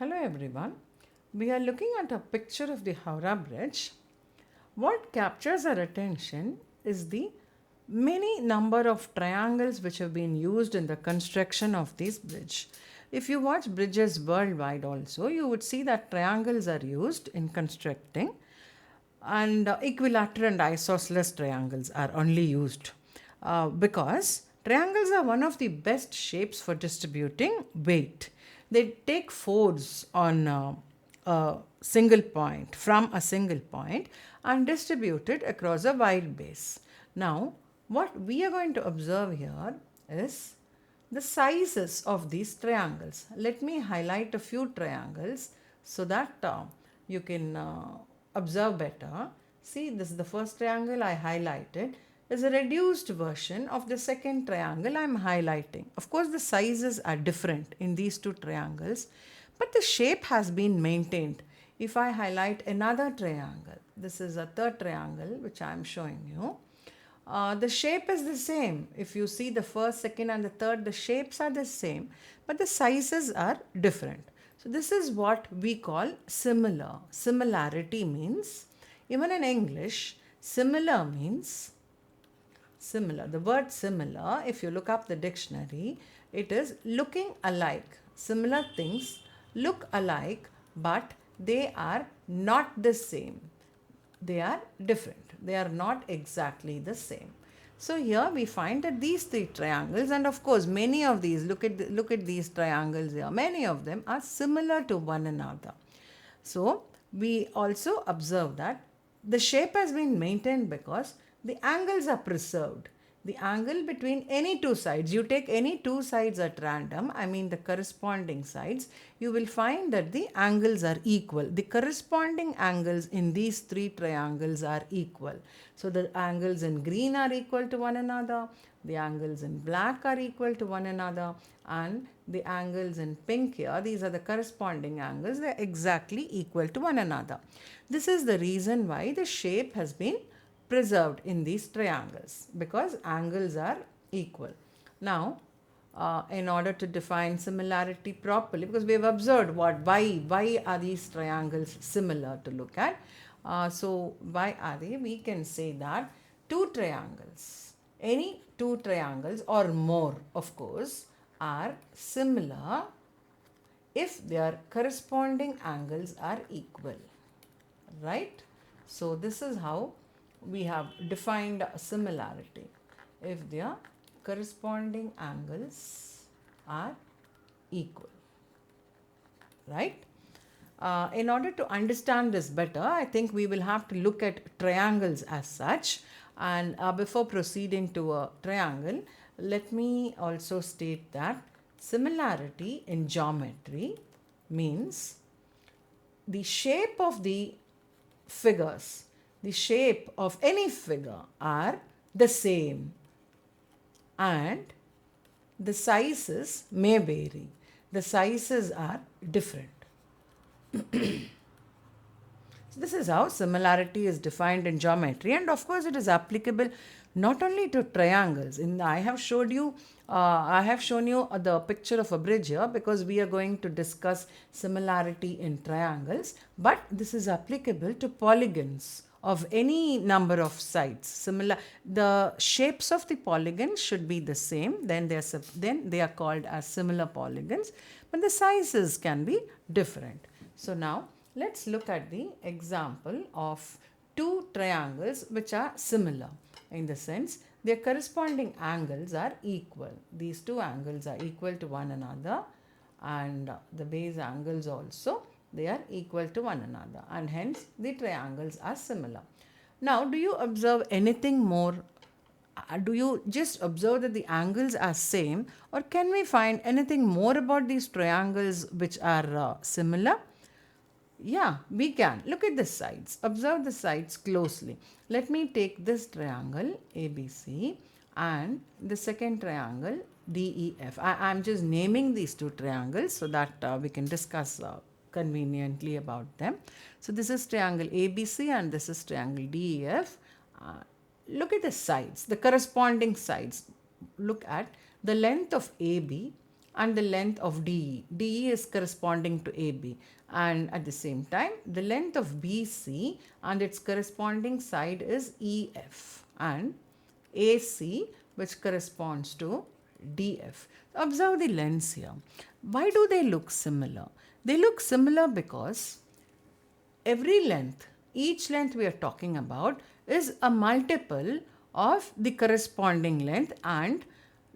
Hello everyone. We are looking at a picture of the Howrah Bridge. What captures our attention is the many number of triangles which have been used in the construction of this bridge. If you watch bridges worldwide also, you would see that triangles are used in constructing, and equilateral and isosceles triangles are only used because triangles are one of the best shapes for distributing weight. They take force on a single point, from a single point, and distribute it across a wide base. Now what we are going to observe here is the sizes of these triangles. Let me highlight a few triangles so that you can observe better. See, this is the first triangle I highlighted is a reduced version of the second triangle I am highlighting. Of course, the sizes are different in these two triangles, but the shape has been maintained. If I highlight another triangle, this is a third triangle which I am showing you. The shape is the same. If you see the first, second, and the third, the shapes are the same, but the sizes are different. So, this is what we call similar. Similarity means, even in English, similar means similar. The word similar, if you look up the dictionary, it is looking alike. Similar things look alike, but they are not the same. They are different. They are not exactly the same. So here we find that these three triangles, and of course many of these, look at these triangles here, many of them are similar to one another. So we also observe that the shape has been maintained because the angles are preserved. The angle between any two sides, you take any two sides at random, I mean the corresponding sides, you will find that the angles are equal. The corresponding angles in these three triangles are equal. So the angles in green are equal to one another, the angles in black are equal to one another, and the angles in pink here, these are the corresponding angles, they are exactly equal to one another. This is the reason why the shape has been preserved in these triangles, because angles are equal. Now, in order to define similarity properly, because we have observed why are these triangles similar to look at. So, why are they? We can say that two triangles, any two triangles or more, of course, are similar if their corresponding angles are equal, right? So this is how we have defined similarity, if their corresponding angles are equal, right? In order to understand this better, I think we will have to look at triangles as such. And before proceeding to a triangle, let me also state that similarity in geometry means the shape of the figures, the shape of any figure are the same, and the sizes may vary. The sizes are different. So this is how similarity is defined in geometry, and of course it is applicable not only to triangles. I have shown you the picture of a bridge here because we are going to discuss similarity in triangles, but this is applicable to polygons of any number of sides. The shapes of the polygons should be the same, then they are called as similar polygons, but the sizes can be different. So now let's look at the example of two triangles which are similar, in the sense their corresponding angles are equal. These two angles are equal to one another, and the base angles also, they are equal to one another, and hence the triangles are similar. Now, do you observe anything more? Do you just observe that the angles are same, or can we find anything more about these triangles which are similar? Yeah, we can. Look at the sides. Observe the sides closely. Let me take this triangle ABC and the second triangle DEF. I'm just naming these two triangles so that we can discuss conveniently about them. So this is triangle ABC and this is triangle DEF. Look at the sides, the corresponding sides. Look at the length of AB and the length of DE. DE is corresponding to AB, and at the same time the length of BC and its corresponding side is EF, and AC which corresponds to DF. Observe the lengths here. Why do they look similar? They look similar because every length, each length we are talking about is a multiple of the corresponding length, and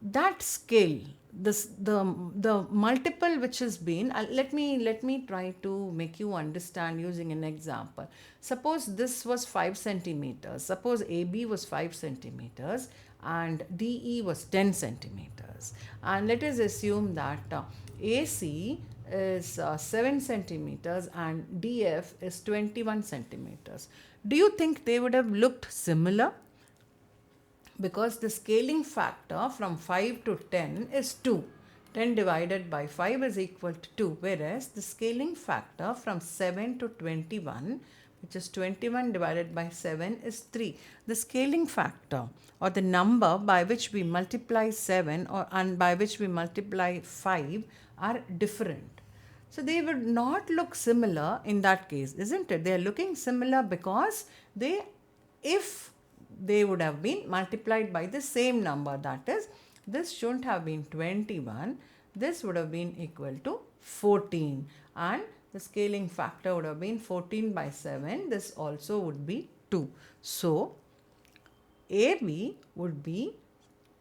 that scale, the multiple which has been, let me try to make you understand using an example. Suppose this was 5 centimeters, suppose AB was 5 centimeters and DE was 10 centimeters, and let us assume that AC is 7 centimeters and DF is 21 centimeters. Do you think they would have looked similar? Because the scaling factor from 5 to 10 is 2. 10 divided by 5 is equal to 2, whereas the scaling factor from 7 to 21, which is 21 divided by 7, is 3. The scaling factor, or the number by which we multiply 7 and by which we multiply 5, are different. So they would not look similar in that case, isn't it? They are looking similar because if they would have been multiplied by the same number, that is, this shouldn't have been 21, this would have been equal to 14, and the scaling factor would have been 14 by 7, this also would be 2. So AB would be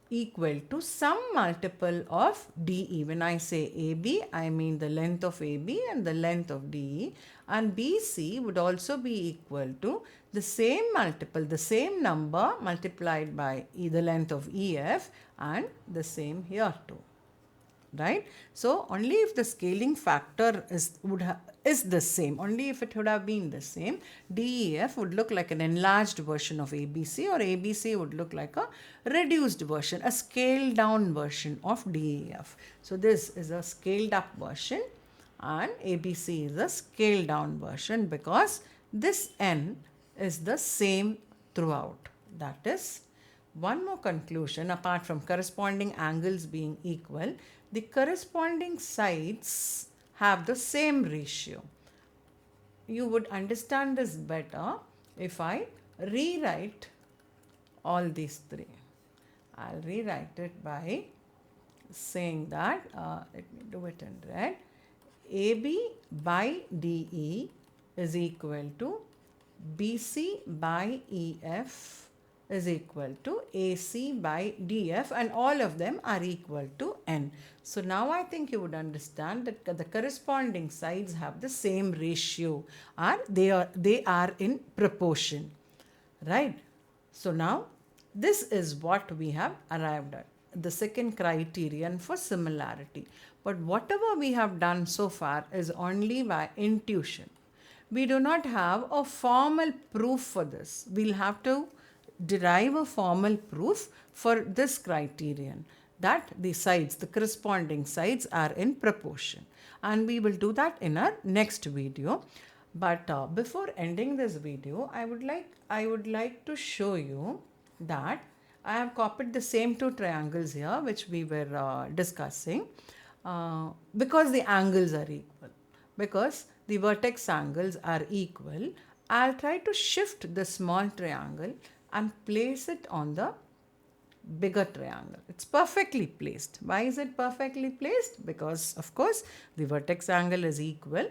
equal to some multiple of DE. When I say AB, I mean the length of AB and the length of DE, and BC would also be equal to the same multiple, the same number multiplied by the length of EF, and the same here too. Right? So only if the scaling factor is the same, only if it would have been the same, DEF would look like an enlarged version of ABC, or ABC would look like a reduced version, a scaled down version of DEF. So this is a scaled up version and ABC is a scaled down version, because this N is the same throughout. That is, one more conclusion apart from corresponding angles being equal, the corresponding sides have the same ratio. You would understand this better if I rewrite all these three. I'll rewrite it by saying that, let me do it in red. AB by DE is equal to BC by EF is equal to AC by DF, and all of them are equal to N. So now I think you would understand that the corresponding sides have the same ratio, or they are in proportion, right? So now this is what we have arrived at, the second criterion for similarity. But whatever we have done so far is only by intuition. We do not have a formal proof for this. We'll have to derive a formal proof for this criterion, that the sides, the corresponding sides, are in proportion, and we will do that in our next video. But before ending this video, I would like to show you that I have copied the same two triangles here which we were discussing, because the angles are equal, because the vertex angles are equal. I'll try to shift the small triangle and place it on the bigger triangle. It's perfectly placed. Why is it perfectly placed? Because of course the vertex angle is equal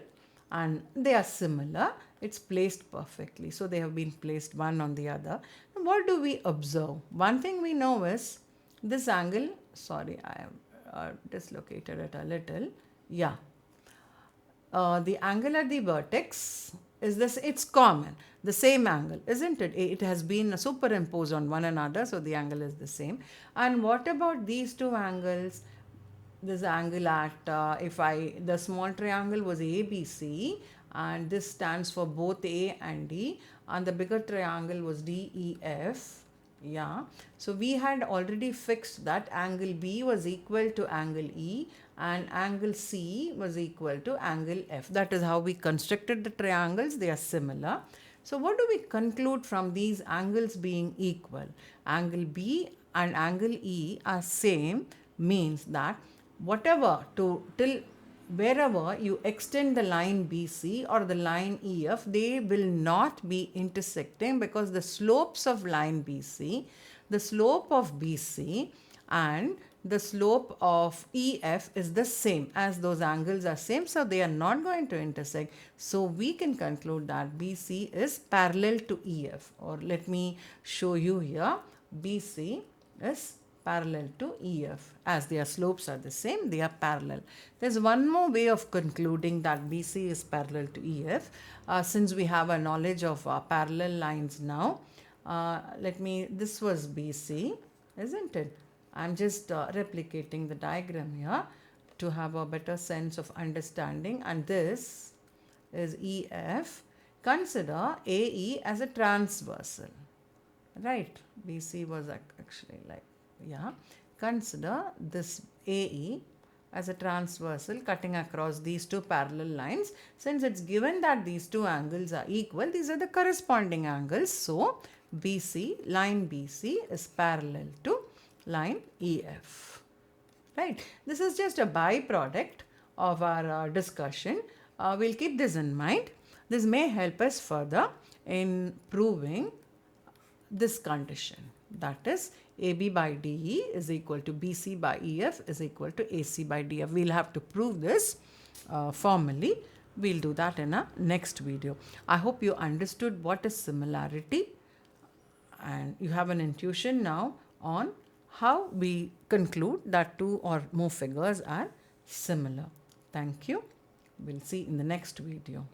and they are similar. It's placed perfectly. So they have been placed one on the other. And what do we observe? One thing we know is this angle, sorry, I have dislocated it a little. Yeah. The angle at the vertex is this, it's common, the same angle, isn't it? It has been superimposed on one another, so the angle is the same. And what about these two angles? This angle at, the small triangle was ABC, and this stands for both A and D, and the bigger triangle was DEF. Yeah, so we had already fixed that angle B was equal to angle E and angle C was equal to angle F. That is how we constructed the triangles. They are similar. So what do we conclude from these angles being equal? Angle B and angle E are same, means that whatever till wherever you extend the line BC or the line EF, they will not be intersecting, because the slopes of line BC, the slope of BC and the slope of EF is the same, as those angles are same, so they are not going to intersect. So we can conclude that BC is parallel to EF, or let me show you here. BC is parallel to EF, as their slopes are the same, they are parallel. There's one more way of concluding that BC is parallel to EF. Since we have a knowledge of parallel lines now, this was BC, isn't it? I'm just replicating the diagram here to have a better sense of understanding, and this is EF. Consider AE as a transversal, right? BC was actually like, yeah. Consider this AE as a transversal cutting across these two parallel lines. Since it's given that these two angles are equal, these are the corresponding angles. So line BC is parallel to line EF. Right? This is just a byproduct of our discussion. We'll keep this in mind. This may help us further in proving this condition, that is AB by DE is equal to BC by EF is equal to AC by DF. We'll have to prove this formally. We'll do that in a next video. I hope you understood what is similarity, and you have an intuition now on how we conclude that two or more figures are similar. Thank you. We'll see in the next video.